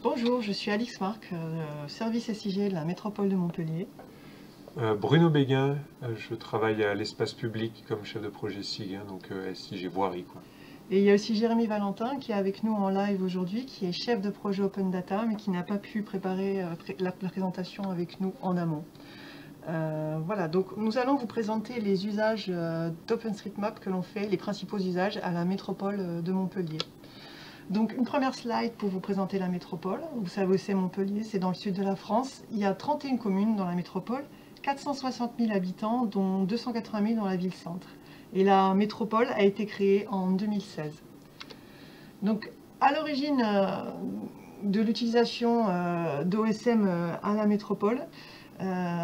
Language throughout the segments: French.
Bonjour, je suis Alix Marc, service SIG de la métropole de Montpellier. Bruno Béguin, je travaille à l'espace public comme chef de projet SIG, donc SIG Voirie, quoi. Et il y a aussi Jérémy Valentin qui est avec nous en live aujourd'hui, qui est chef de projet Open Data, mais qui n'a pas pu préparer la présentation avec nous en amont. Voilà, donc nous allons vous présenter les usages d'OpenStreetMap que l'on fait, les principaux usages à la métropole de Montpellier. Donc une première slide pour vous présenter la métropole. Vous savez où c'est Montpellier, c'est dans le sud de la France. Il y a 31 communes dans la métropole, 460 000 habitants, dont 280 000 dans la ville-centre. Et la métropole a été créée en 2016. Donc à l'origine de l'utilisation d'OSM à la métropole,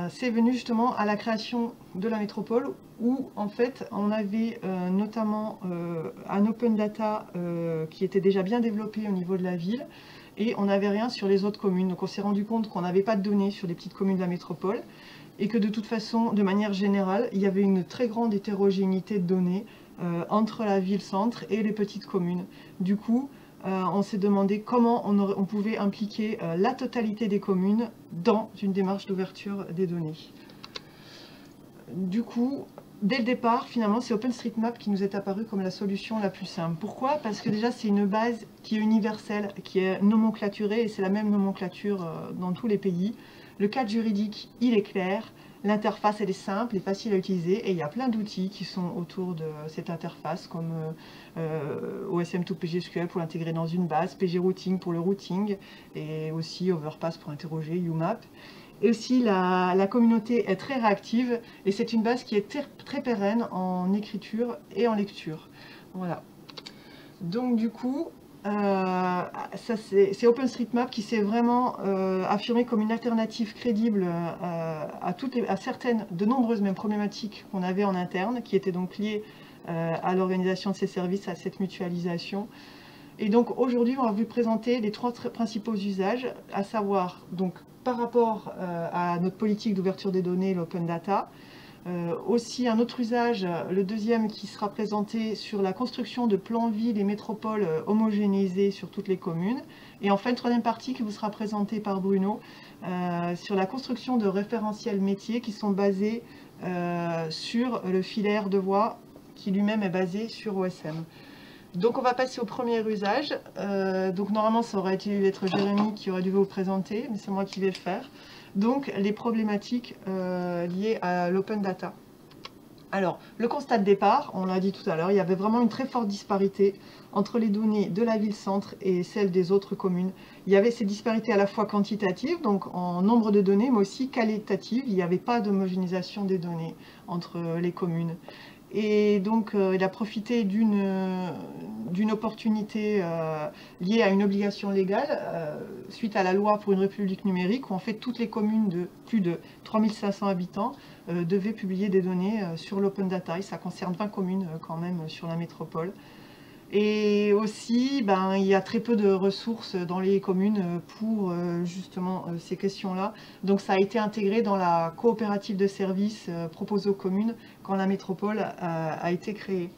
c'est venu justement à la création de la métropole où en fait on avait notamment un open data qui était déjà bien développé au niveau de la ville et on n'avait rien sur les autres communes. Donc on s'est rendu compte qu'on n'avait pas de données sur les petites communes de la métropole et que de toute façon, de manière générale, il y avait une très grande hétérogénéité de données entre la ville-centre et les petites communes. Du coup, on s'est demandé comment on pouvait impliquer la totalité des communes dans une démarche d'ouverture des données. Du coup, dès le départ, finalement, c'est OpenStreetMap qui nous est apparu comme la solution la plus simple. Pourquoi? Parce que déjà, c'est une base qui est universelle, qui est nomenclaturée, et c'est la même nomenclature dans tous les pays. Le cadre juridique, il est clair. L'interface, elle est simple et facile à utiliser et il y a plein d'outils qui sont autour de cette interface comme OSM2PGSQL pour l'intégrer dans une base, PGRouting pour le routing et aussi Overpass pour interroger UMAP. Et aussi la communauté est très réactive et c'est une base qui est très pérenne en écriture et en lecture. Voilà. Donc du coup, c'est OpenStreetMap qui s'est vraiment affirmé comme une alternative crédible à certaines, de nombreuses même problématiques qu'on avait en interne, qui étaient donc liées à l'organisation de ces services, à cette mutualisation. Et donc aujourd'hui, on va vous présenter les trois principaux usages, à savoir donc par rapport à notre politique d'ouverture des données, l'open data. Aussi un autre usage, le deuxième qui sera présenté sur la construction de plans villes et métropoles homogénéisés sur toutes les communes. Et enfin une troisième partie qui vous sera présentée par Bruno sur la construction de référentiels métiers qui sont basés sur le filaire de voix qui lui-même est basé sur OSM. Donc on va passer au premier usage. Donc normalement ça aurait dû être Jérémy qui aurait dû vous présenter, mais c'est moi qui vais le faire. Donc les problématiques liées à l'open data. Alors le constat de départ, on l'a dit tout à l'heure, il y avait vraiment une très forte disparité entre les données de la ville-centre et celles des autres communes. Il y avait ces disparités à la fois quantitatives, donc en nombre de données, mais aussi qualitatives. Il n'y avait pas d'homogénéisation des données entre les communes. Et donc, il a profité d'une opportunité liée à une obligation légale, suite à la loi pour une république numérique, où en fait toutes les communes de plus de 3500 habitants devaient publier des données sur l'open data. Et ça concerne 20 communes quand même sur la métropole. Et aussi, il y a très peu de ressources dans les communes pour justement ces questions-là. Donc ça a été intégré dans la coopérative de services proposée aux communes quand la métropole a été créée.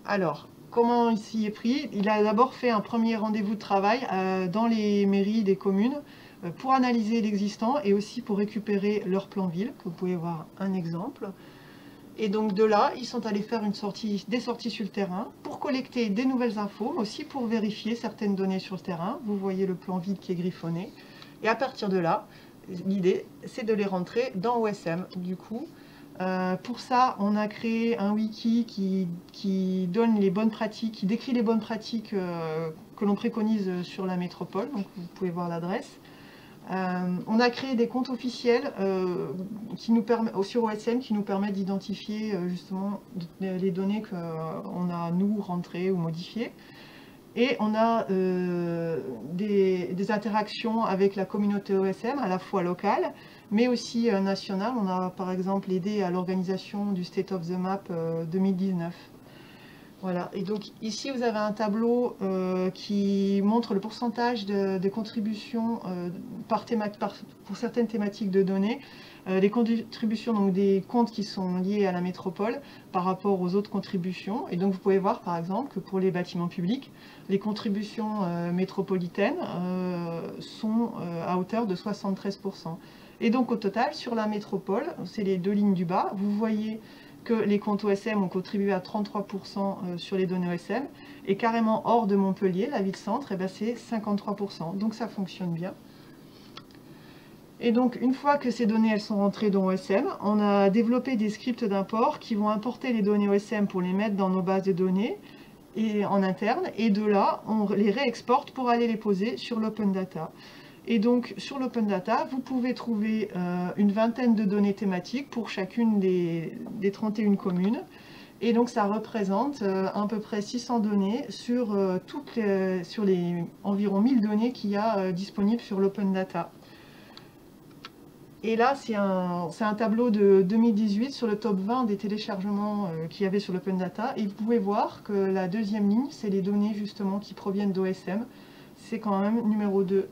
Alors, comment il s'y est pris? Il a d'abord fait un premier rendez-vous de travail dans les mairies des communes pour analyser l'existant et aussi pour récupérer leur plan ville, que vous pouvez voir un exemple. Et donc de là, ils sont allés faire des sorties sur le terrain pour collecter des nouvelles infos, mais aussi pour vérifier certaines données sur le terrain. Vous voyez le plan vide qui est griffonné. Et à partir de là, l'idée, c'est de les rentrer dans OSM. Du coup, pour ça, on a créé un wiki qui donne les bonnes pratiques, qui décrit les bonnes pratiques que l'on préconise sur la métropole. Donc vous pouvez voir l'adresse. On a créé des comptes officiels sur OSM qui nous permettent d'identifier justement les données qu'on a nous rentrées ou modifiées. Et on a des interactions avec la communauté OSM, à la fois locale, mais aussi nationale. On a par exemple aidé à l'organisation du State of the Map 2019. Voilà, et donc ici vous avez un tableau qui montre le pourcentage des contributions pour certaines thématiques de données, les contributions donc des comptes qui sont liés à la métropole par rapport aux autres contributions. Et donc vous pouvez voir par exemple que pour les bâtiments publics, les contributions métropolitaines sont à hauteur de 73%. Et donc au total, sur la métropole, c'est les deux lignes du bas, vous voyez que les comptes OSM ont contribué à 33% sur les données OSM, et carrément hors de Montpellier, la ville-centre, eh ben c'est 53%. Donc ça fonctionne bien. Et donc une fois que ces données elles sont rentrées dans OSM, on a développé des scripts d'import qui vont importer les données OSM pour les mettre dans nos bases de données et en interne, et de là, on les réexporte pour aller les poser sur l'Open Data. Et donc, sur l'Open Data, vous pouvez trouver une vingtaine de données thématiques pour chacune des 31 communes. Et donc, ça représente à peu près 600 données sur les environ 1000 données qu'il y a disponibles sur l'Open Data. Et là, c'est un tableau de 2018 sur le top 20 des téléchargements qu'il y avait sur l'Open Data. Et vous pouvez voir que la deuxième ligne, c'est les données justement qui proviennent d'OSM. C'est quand même numéro 2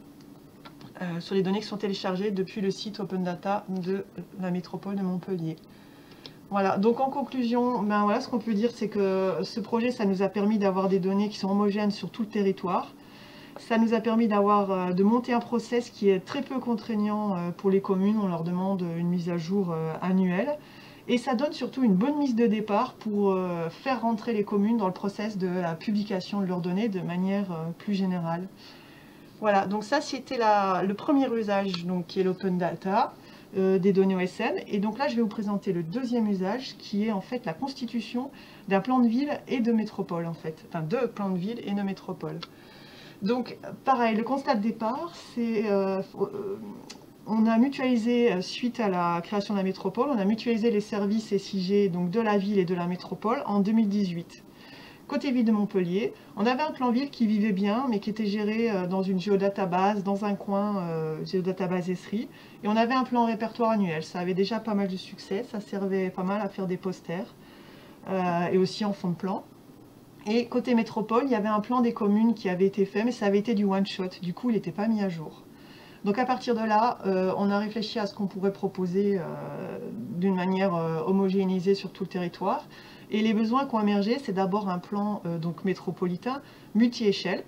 sur les données qui sont téléchargées depuis le site Open Data de la métropole de Montpellier. Voilà, donc en conclusion, ben voilà, ce qu'on peut dire, c'est que ce projet, ça nous a permis d'avoir des données qui sont homogènes sur tout le territoire. Ça nous a permis de monter un process qui est très peu contraignant pour les communes. On leur demande une mise à jour annuelle. Et ça donne surtout une bonne mise de départ pour faire rentrer les communes dans le process de la publication de leurs données de manière plus générale. Voilà, donc ça c'était le premier usage donc, qui est l'Open Data des données OSM. Et donc là je vais vous présenter le deuxième usage qui est en fait la constitution d'un plan de ville et de métropole en fait. Enfin de plans de ville et de métropole. Donc, pareil, le constat de départ, c'est on a mutualisé, suite à la création de la métropole, on a mutualisé les services SIG donc de la ville et de la métropole en 2018. Côté ville de Montpellier, on avait un plan ville qui vivait bien, mais qui était géré dans une géodatabase, dans un coin géodatabase Esri. Et on avait un plan répertoire annuel. Ça avait déjà pas mal de succès, ça servait pas mal à faire des posters, et aussi en fond de plan. Et côté métropole, il y avait un plan des communes qui avait été fait, mais ça avait été du one-shot. Du coup, il n'était pas mis à jour. Donc à partir de là, on a réfléchi à ce qu'on pourrait proposer d'une manière homogénéisée sur tout le territoire. Et les besoins qui ont émergé, c'est d'abord un plan donc métropolitain multi-échelle,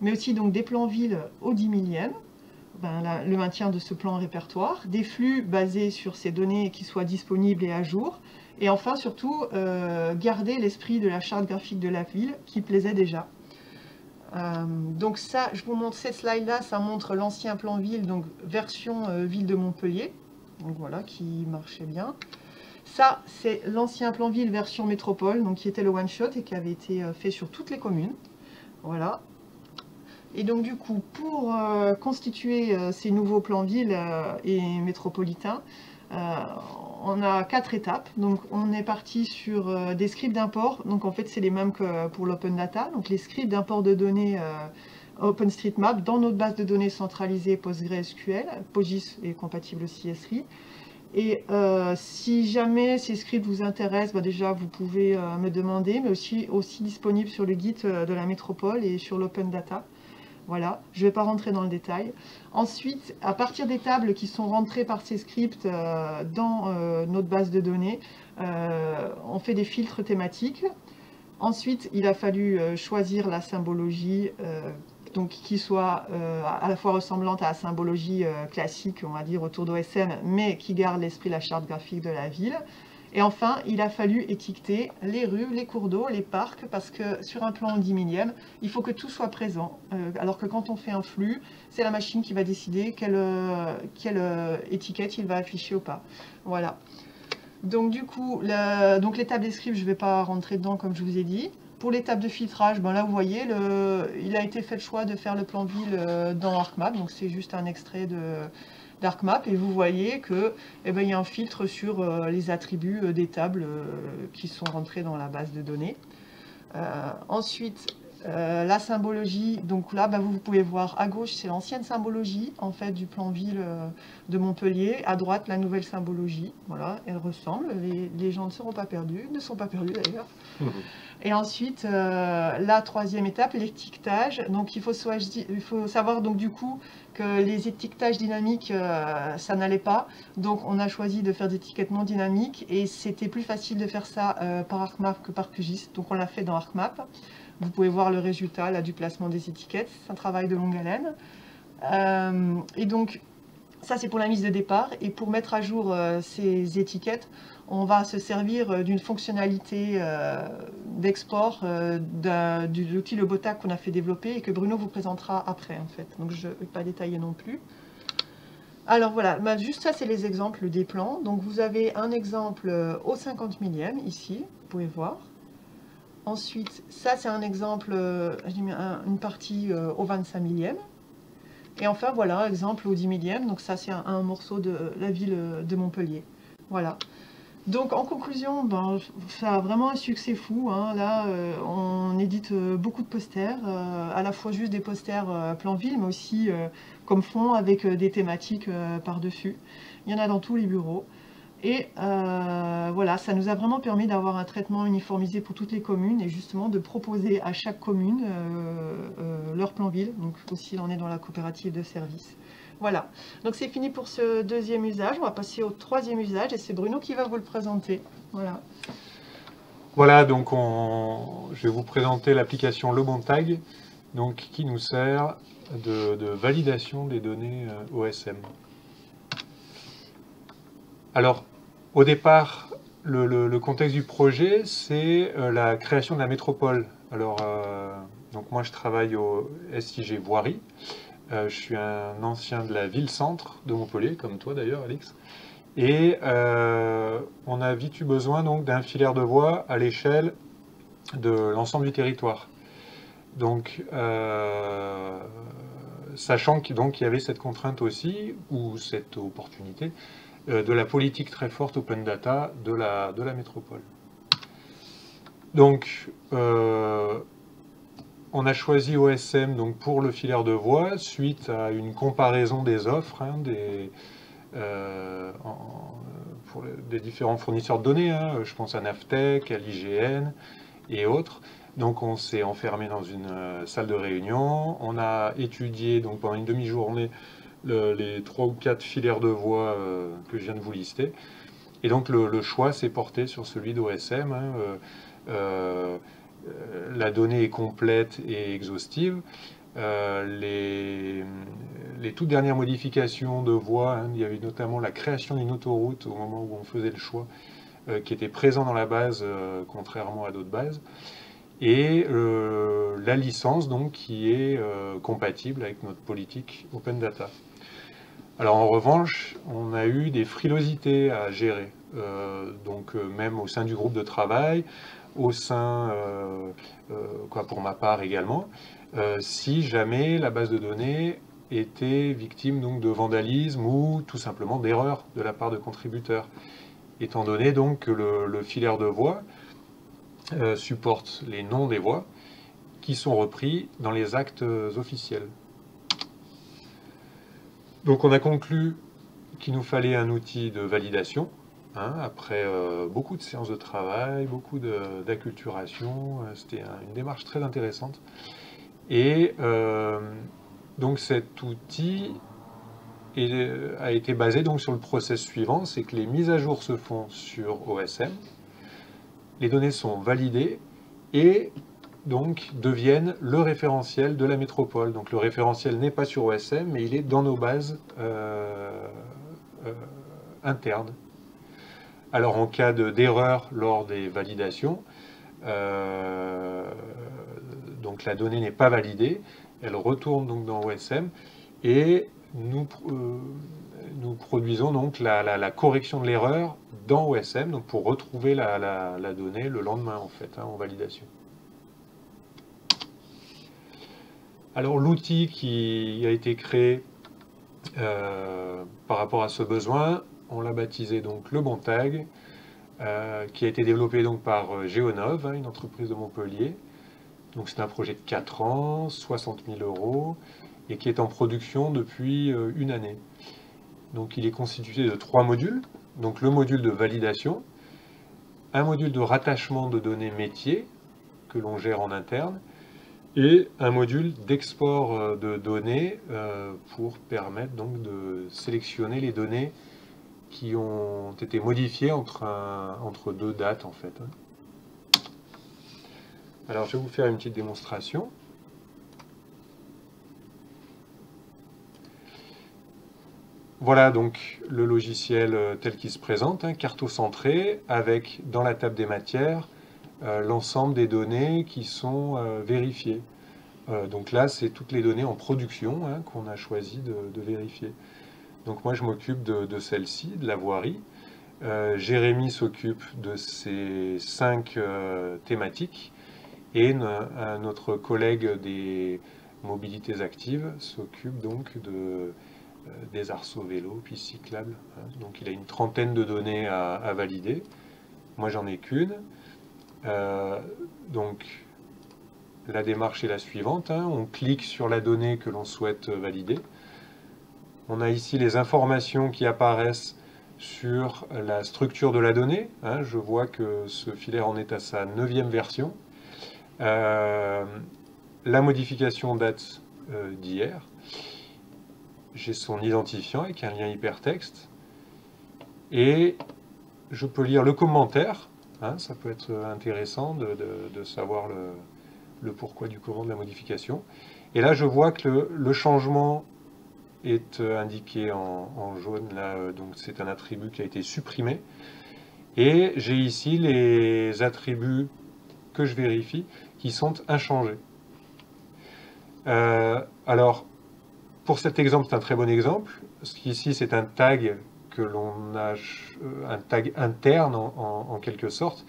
mais aussi donc des plans villes au 10 millième, le maintien de ce plan répertoire, des flux basés sur ces données qui soient disponibles et à jour, et enfin, surtout, garder l'esprit de la charte graphique de la ville qui plaisait déjà. Donc ça, je vous montre cette slide-là, ça montre l'ancien plan ville, donc version ville de Montpellier, donc voilà, qui marchait bien. Ça, c'est l'ancien plan ville version métropole, donc qui était le one-shot et qui avait été fait sur toutes les communes. Voilà. Et donc du coup, pour constituer ces nouveaux plans ville et métropolitains, on a 4 étapes. Donc on est parti sur des scripts d'import. Donc en fait c'est les mêmes que pour l'Open Data. Donc les scripts d'import de données OpenStreetMap dans notre base de données centralisée PostgreSQL. PostGIS est compatible aussi Esri. Et si jamais ces scripts vous intéressent, déjà vous pouvez me demander, mais aussi disponible sur le guide de la métropole et sur l'Open Data. Voilà, je ne vais pas rentrer dans le détail. Ensuite, à partir des tables qui sont rentrées par ces scripts dans notre base de données, on fait des filtres thématiques. Ensuite, il a fallu choisir la symbologie donc, qui soit à la fois ressemblante à la symbologie classique, on va dire, autour d'OSM, mais qui garde l'esprit de la charte graphique de la ville. Et enfin, il a fallu étiqueter les rues, les cours d'eau, les parcs, parce que sur un plan 10 millième, il faut que tout soit présent. Alors que quand on fait un flux, c'est la machine qui va décider quelle étiquette il va afficher ou pas. Voilà. Donc du coup, l'étape des scripts, je ne vais pas rentrer dedans comme je vous ai dit. Pour l'étape de filtrage, là vous voyez, il a été fait le choix de faire le plan de ville dans ArcMap, donc c'est juste un extrait d'ArcMap, et vous voyez qu'il y a un filtre sur les attributs des tables qui sont rentrés dans la base de données. Ensuite, la symbologie, donc là vous pouvez voir à gauche c'est l'ancienne symbologie en fait du plan ville de Montpellier, à droite la nouvelle symbologie, voilà, elle ressemble, les gens ne sont pas perdus d'ailleurs. Et ensuite la troisième étape, l'étiquetage. Donc il faut savoir donc du coup que les étiquetages dynamiques ça n'allait pas, donc on a choisi de faire des étiquetements dynamiques et c'était plus facile de faire ça par ArcMap que par QGIS, donc on l'a fait dans ArcMap. Vous pouvez voir le résultat là, du placement des étiquettes, c'est un travail de longue haleine. Et donc, ça, c'est pour la mise de départ. Et pour mettre à jour ces étiquettes, on va se servir d'une fonctionnalité d'export de l'outil Lobotac qu'on a fait développer et que Bruno vous présentera après, en fait. Donc, je ne vais pas détailler non plus. Alors voilà, juste ça, c'est les exemples des plans. Donc, vous avez un exemple au 50 millième, ici, vous pouvez voir. Ensuite, ça, c'est un exemple, une partie au 25 millième. Et enfin, voilà, exemple au 10 millième. Donc ça, c'est un morceau de la ville de Montpellier. Voilà. Donc en conclusion, ça a vraiment un succès fou, hein. Là, on édite beaucoup de posters, à la fois juste des posters plan ville, mais aussi comme fond avec des thématiques par-dessus. Il y en a dans tous les bureaux. Et voilà, ça nous a vraiment permis d'avoir un traitement uniformisé pour toutes les communes et justement de proposer à chaque commune leur plan ville. Donc aussi, on est dans la coopérative de services. Voilà, donc c'est fini pour ce deuxième usage. On va passer au troisième usage et c'est Bruno qui va vous le présenter. Voilà. Voilà, donc je vais vous présenter l'application Lobontag, donc qui nous sert de validation des données OSM. Alors, au départ, le contexte du projet, c'est la création de la métropole. Alors, donc moi, je travaille au SIG Voirie. Je suis un ancien de la ville-centre de Montpellier, comme toi d'ailleurs, Alix. Et on a vite eu besoin donc d'un filaire de voie à l'échelle de l'ensemble du territoire. Donc, sachant qu'il y avait cette contrainte aussi, ou cette opportunité, de la politique très forte open data de la métropole. Donc, on a choisi OSM donc, pour le filaire de voie suite à une comparaison des offres pour des différents fournisseurs de données. Je pense à Navtech, à l'IGN et autres. Donc on s'est enfermé dans une salle de réunion. On a étudié donc, pendant une demi-journée les 3 ou 4 filaires de voie que je viens de vous lister. Et donc le choix s'est porté sur celui d'OSM. La donnée est complète et exhaustive. Les toutes dernières modifications de voie, il y avait notamment la création d'une autoroute au moment où on faisait le choix, qui était présent dans la base, contrairement à d'autres bases. Et la licence donc, qui est compatible avec notre politique Open Data. Alors en revanche, on a eu des frilosités à gérer, même au sein du groupe de travail, au sein, pour ma part également, si jamais la base de données était victime donc, de vandalisme ou tout simplement d'erreur de la part de contributeurs. Étant donné donc que le filaire de voie supporte les noms des voies qui sont repris dans les actes officiels. Donc on a conclu qu'il nous fallait un outil de validation, après beaucoup de séances de travail, beaucoup d'acculturation. C'était une démarche très intéressante. Et donc cet outil a été basé donc, sur le process suivant, c'est que les mises à jour se font sur OSM, les données sont validées et donc deviennent le référentiel de la métropole. Donc le référentiel n'est pas sur OSM, mais il est dans nos bases internes. Alors en cas d'erreur lors des validations, donc la donnée n'est pas validée, elle retourne donc dans OSM et nous produisons donc la correction de l'erreur dans OSM donc pour retrouver la donnée le lendemain en fait, en validation. Alors l'outil qui a été créé par rapport à ce besoin, on l'a baptisé donc Lobontag, qui a été développé donc par Géonov, une entreprise de Montpellier. Donc c'est un projet de 4 ans, 60 000 € et qui est en production depuis une année. Donc il est constitué de 3 modules. Donc le module de validation, un module de rattachement de données métiers que l'on gère en interne et un module d'export de données pour permettre donc de sélectionner les données qui ont été modifiées entre deux dates en fait. Alors je vais vous faire une petite démonstration. Voilà donc le logiciel tel qu'il se présente, hein, cartocentré, avec dans la table des matières l'ensemble des données qui sont vérifiées. Donc là, c'est toutes les données en production hein, qu'on a choisi de vérifier. Donc moi, je m'occupe de celle-ci, de la voirie. Jérémy s'occupe de ces 5 thématiques. Et notre collègue des mobilités actives s'occupe donc des arceaux vélos, pistes cyclables. Hein. Donc il a une trentaine de données à valider. Moi, j'en ai qu'une. Donc la démarche est la suivante. Hein. On clique sur la donnée que l'on souhaite valider. On a ici les informations qui apparaissent sur la structure de la donnée. Hein. Je vois que ce filaire en est à sa 9e version. La modification date d'hier. J'ai son identifiant avec un lien hypertexte. Et je peux lire le commentaire. Hein, ça peut être intéressant de savoir le pourquoi du comment de la modification. Et là, je vois que le changement est indiqué en jaune. Là, donc c'est un attribut qui a été supprimé. Et j'ai ici les attributs que je vérifie qui sont inchangés. Alors, pour cet exemple, c'est un très bon exemple. Ici, c'est un tag que l'on a, un tag interne en quelque sorte,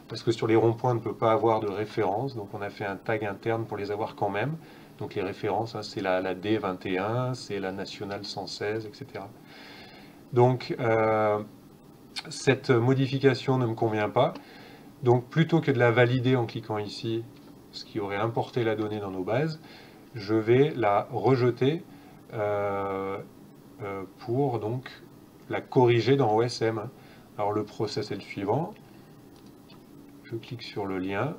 parce que sur les ronds-points, on ne peut pas avoir de référence, donc on a fait un tag interne pour les avoir quand même. Donc les références, hein, c'est la D21, c'est la nationale 116, etc. Donc cette modification ne me convient pas. Donc plutôt que de la valider en cliquant ici, ce qui aurait importé la donnée dans nos bases, je vais la rejeter pour donc la corriger dans OSM. Alors le process est le suivant. Je clique sur le lien.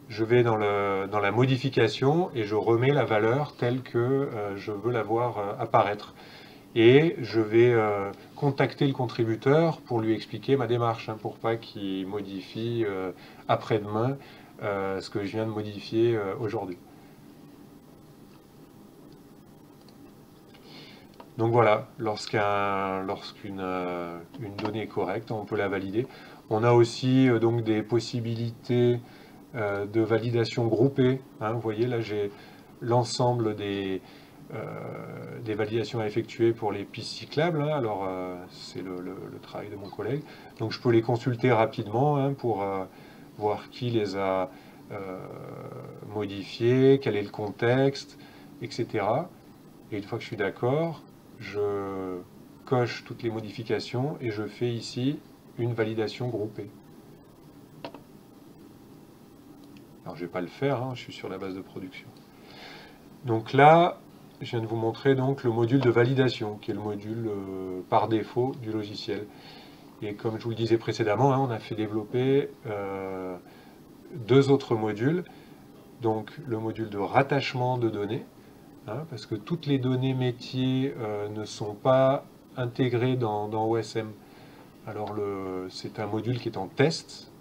Je vais dans la modification et je remets la valeur telle que je veux la voir apparaître. Et je vais contacter le contributeur pour lui expliquer ma démarche, hein, pour pas qu'il modifie après-demain ce que je viens de modifier aujourd'hui. Donc voilà, lorsqu'une donnée est correcte, on peut la valider. On a aussi donc des possibilités de validation groupée. Hein, vous voyez, là j'ai l'ensemble des validations à effectuer pour les pistes cyclables. Hein. Alors c'est le travail de mon collègue. Donc je peux les consulter rapidement hein, pour voir qui les a modifiées, quel est le contexte, etc. Et une fois que je suis d'accord, je coche toutes les modifications et je fais ici une validation groupée. Alors je ne vais pas le faire, hein, je suis sur la base de production. Donc là, je viens de vous montrer donc le module de validation, qui est le module par défaut du logiciel. Et comme je vous le disais précédemment, hein, on a fait développer 2 autres modules. Donc le module de rattachement de données, hein, parce que toutes les données métiers ne sont pas intégrées dans OSM. Alors c'est un module qui est en test.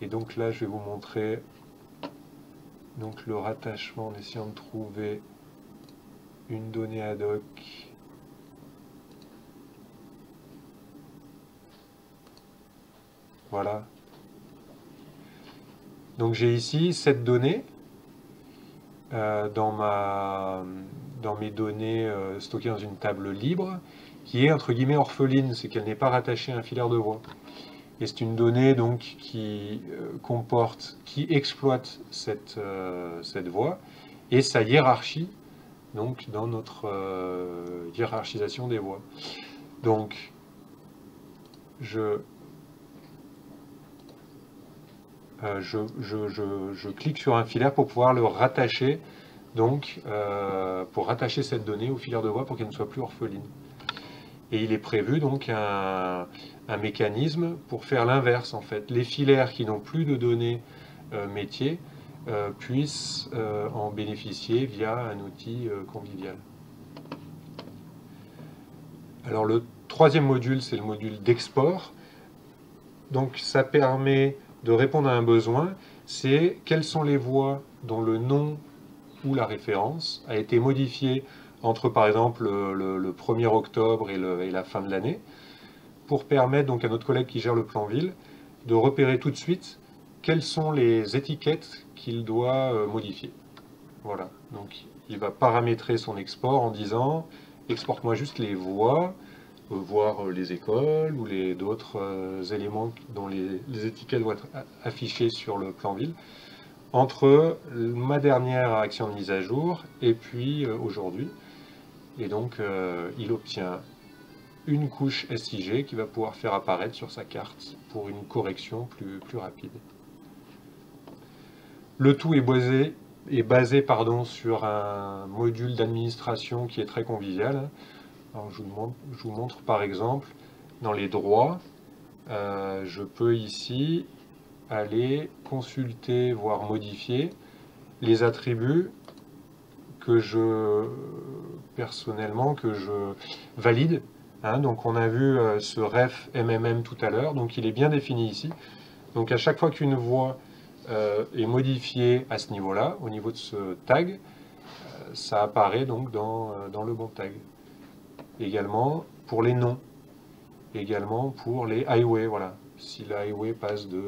Et donc là, je vais vous montrer donc, le rattachement en essayant de trouver une donnée ad hoc. Voilà. Donc j'ai ici cette donnée dans mes données stockées dans une table libre qui est entre guillemets orpheline, c'est qu'elle n'est pas rattachée à un filaire de voie. Et c'est une donnée donc qui exploite cette voie et sa hiérarchie donc dans notre hiérarchisation des voies. Donc je clique sur un filaire pour pouvoir le rattacher, donc pour rattacher cette donnée au filaire de voie pour qu'elle ne soit plus orpheline. Et il est prévu donc un mécanisme pour faire l'inverse en fait. Les filaires qui n'ont plus de données métiers puissent en bénéficier via un outil convivial. Alors le 3e module, c'est le module d'export. Donc ça permet de répondre à un besoin, c'est quelles sont les voies dont le nom ou la référence a été modifié entre par exemple le 1er octobre et la fin de l'année, pour permettre donc à notre collègue qui gère le plan ville de repérer tout de suite quelles sont les étiquettes qu'il doit modifier. Voilà, donc il va paramétrer son export en disant exporte-moi juste les voies, voire les écoles ou d'autres éléments dont les étiquettes vont être affichées sur le plan ville, entre ma dernière action de mise à jour et puis aujourd'hui. Et donc il obtient une couche SIG qui va pouvoir faire apparaître sur sa carte pour une correction plus rapide. Le tout est basé sur un module d'administration qui est très convivial. Alors, je vous montre par exemple dans les droits, je peux ici aller consulter, voire modifier les attributs que personnellement, que je valide. Donc on a vu ce ref MMM tout à l'heure, donc il est bien défini ici. Donc à chaque fois qu'une voie est modifiée à ce niveau-là, au niveau de ce tag, ça apparaît donc dans le bon tag. Également pour les noms, également pour les highways, voilà. Si le highway passe de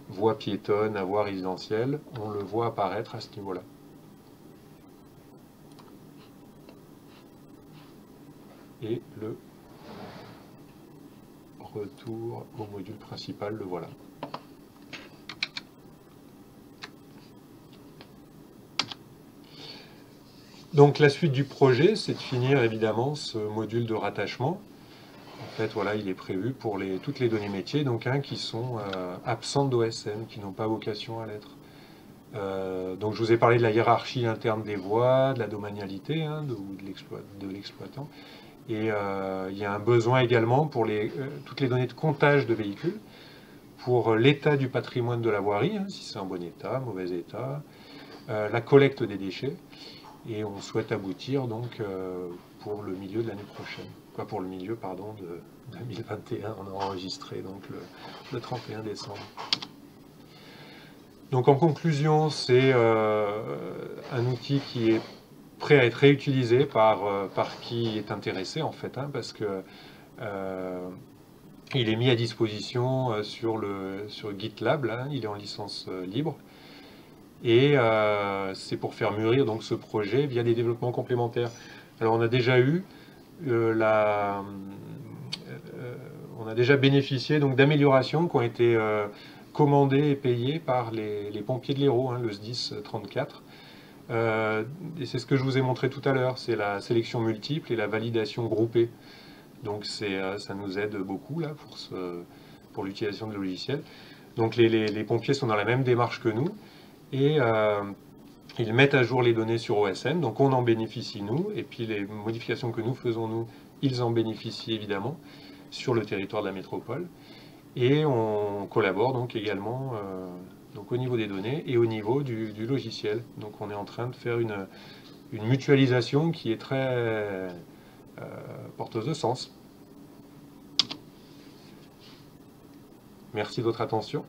voie piétonne à voie résidentielle, on le voit apparaître à ce niveau-là. Et le retour au module principal, le voilà. Donc la suite du projet, c'est de finir évidemment ce module de rattachement. En fait, voilà, il est prévu pour toutes les données métiers, donc qui sont absentes d'OSM, qui n'ont pas vocation à l'être. Donc je vous ai parlé de la hiérarchie interne des voies, de la domanialité de l'exploitant. Et il y a un besoin également pour toutes les données de comptage de véhicules, pour l'état du patrimoine de la voirie, si c'est en bon état, mauvais état, la collecte des déchets, et on souhaite aboutir donc pour le milieu de l'année prochaine. Quoi, pour le milieu, pardon, de 2021, on a enregistré donc le 31 décembre. Donc en conclusion, c'est un outil qui est prêt à être réutilisé par qui est intéressé en fait, parce que il est mis à disposition sur GitLab, là, il est en licence libre, et c'est pour faire mûrir donc ce projet via des développements complémentaires. Alors on a déjà eu on a déjà bénéficié donc d'améliorations qui ont été commandées et payées par les pompiers de l'Hérault, le SDIS 34. Et c'est ce que je vous ai montré tout à l'heure, c'est la sélection multiple et la validation groupée. Donc ça nous aide beaucoup là pour l'utilisation de logiciels. Donc les pompiers sont dans la même démarche que nous et ils mettent à jour les données sur OSM, donc on en bénéficie nous, et puis les modifications que nous faisons nous, ils en bénéficient évidemment sur le territoire de la métropole. Et on collabore donc également donc au niveau des données et au niveau du logiciel. Donc on est en train de faire une mutualisation qui est très porteuse de sens. Merci de votre attention.